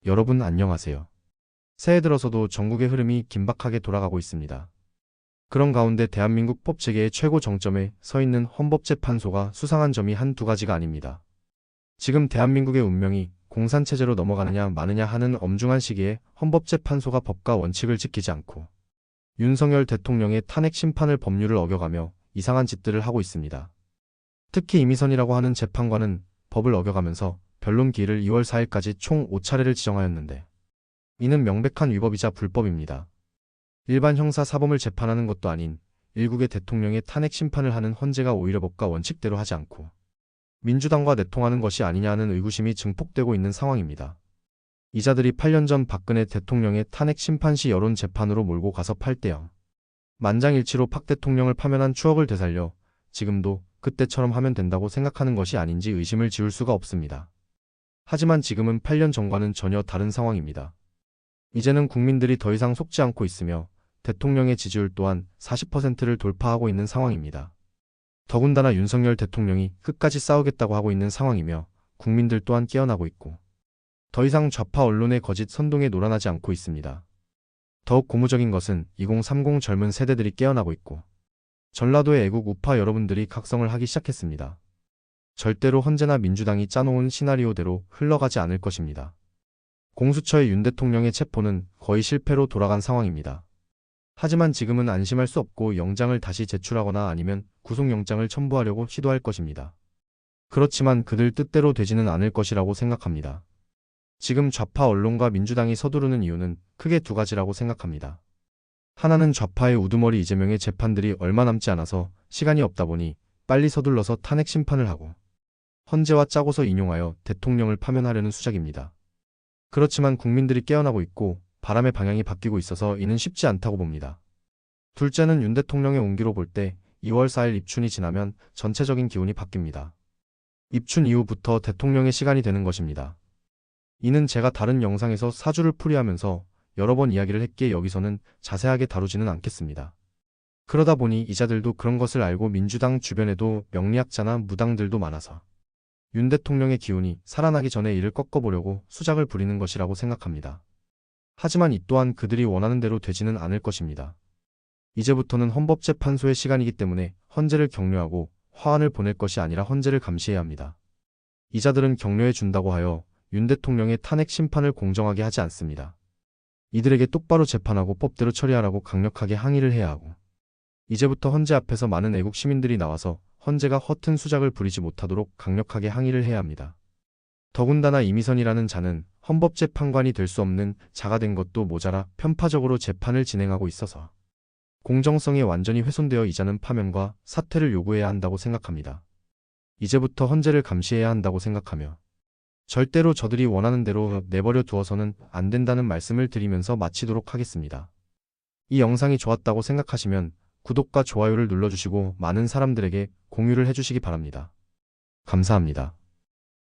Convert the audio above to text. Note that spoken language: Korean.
여러분 안녕하세요. 새해 들어서도 전국의 흐름이 긴박하게 돌아가고 있습니다. 그런 가운데 대한민국 법체계의 최고 정점에 서 있는 헌법재판소가 수상한 점이 한두 가지가 아닙니다. 지금 대한민국의 운명이 공산체제로 넘어가느냐 마느냐 하는 엄중한 시기에 헌법재판소가 법과 원칙을 지키지 않고 윤석열 대통령의 탄핵 심판을 법률을 어겨가며 이상한 짓들을 하고 있습니다. 특히 이미선이라고 하는 재판관은 법을 어겨가면서 변론 기일을 2월 4일까지 총 5차례를 지정하였는데 이는 명백한 위법이자 불법입니다. 일반 형사 사범을 재판하는 것도 아닌 일국의 대통령의 탄핵 심판을 하는 헌재가 오히려 법과 원칙대로 하지 않고 민주당과 내통하는 것이 아니냐는 의구심이 증폭되고 있는 상황입니다. 이자들이 8년 전 박근혜 대통령의 탄핵 심판 시 여론 재판으로 몰고 가서 8대0 만장일치로 박 대통령을 파면한 추억을 되살려 지금도 그때처럼 하면 된다고 생각하는 것이 아닌지 의심을 지울 수가 없습니다. 하지만 지금은 8년 전과는 전혀 다른 상황입니다. 이제는 국민들이 더 이상 속지 않고 있으며 대통령의 지지율 또한 40%를 돌파하고 있는 상황입니다. 더군다나 윤석열 대통령이 끝까지 싸우겠다고 하고 있는 상황이며 국민들 또한 깨어나고 있고 더 이상 좌파 언론의 거짓 선동에 놀아나지 않고 있습니다. 더욱 고무적인 것은 2030 젊은 세대들이 깨어나고 있고 전라도의 애국 우파 여러분들이 각성을 하기 시작했습니다. 절대로 헌재나 민주당이 짜놓은 시나리오대로 흘러가지 않을 것입니다. 공수처의 윤 대통령의 체포는 거의 실패로 돌아간 상황입니다. 하지만 지금은 안심할 수 없고 영장을 다시 제출하거나 아니면 구속영장을 첨부하려고 시도할 것입니다. 그렇지만 그들 뜻대로 되지는 않을 것이라고 생각합니다. 지금 좌파 언론과 민주당이 서두르는 이유는 크게 두 가지라고 생각합니다. 하나는 좌파의 우두머리 이재명의 재판들이 얼마 남지 않아서 시간이 없다 보니 빨리 서둘러서 탄핵 심판을 하고 헌재와 짜고서 인용하여 대통령을 파면하려는 수작입니다. 그렇지만 국민들이 깨어나고 있고 바람의 방향이 바뀌고 있어서 이는 쉽지 않다고 봅니다. 둘째는 윤 대통령의 온기로 볼 때 2월 4일 입춘이 지나면 전체적인 기운이 바뀝니다. 입춘 이후부터 대통령의 시간이 되는 것입니다. 이는 제가 다른 영상에서 사주를 풀이하면서 여러 번 이야기를 했기에 여기서는 자세하게 다루지는 않겠습니다. 그러다 보니 이자들도 그런 것을 알고 민주당 주변에도 명리학자나 무당들도 많아서 윤 대통령의 기운이 살아나기 전에 이를 꺾어보려고 수작을 부리는 것이라고 생각합니다. 하지만 이 또한 그들이 원하는 대로 되지는 않을 것입니다. 이제부터는 헌법재판소의 시간이기 때문에 헌재를 격려하고 화환을 보낼 것이 아니라 헌재를 감시해야 합니다. 이자들은 격려해 준다고 하여 윤 대통령의 탄핵 심판을 공정하게 하지 않습니다. 이들에게 똑바로 재판하고 법대로 처리하라고 강력하게 항의를 해야 하고 이제부터 헌재 앞에서 많은 애국 시민들이 나와서 헌재가 허튼 수작을 부리지 못하도록 강력하게 항의를 해야 합니다. 더군다나 이미선이라는 자는 헌법재판관이 될 수 없는 자가 된 것도 모자라 편파적으로 재판을 진행하고 있어서 공정성이 완전히 훼손되어 이자는 파면과 사퇴를 요구해야 한다고 생각합니다. 이제부터 헌재를 감시해야 한다고 생각하며 절대로 저들이 원하는 대로 내버려 두어서는 안 된다는 말씀을 드리면서 마치도록 하겠습니다. 이 영상이 좋았다고 생각하시면 구독과 좋아요를 눌러주시고 많은 사람들에게 공유를 해주시기 바랍니다. 감사합니다.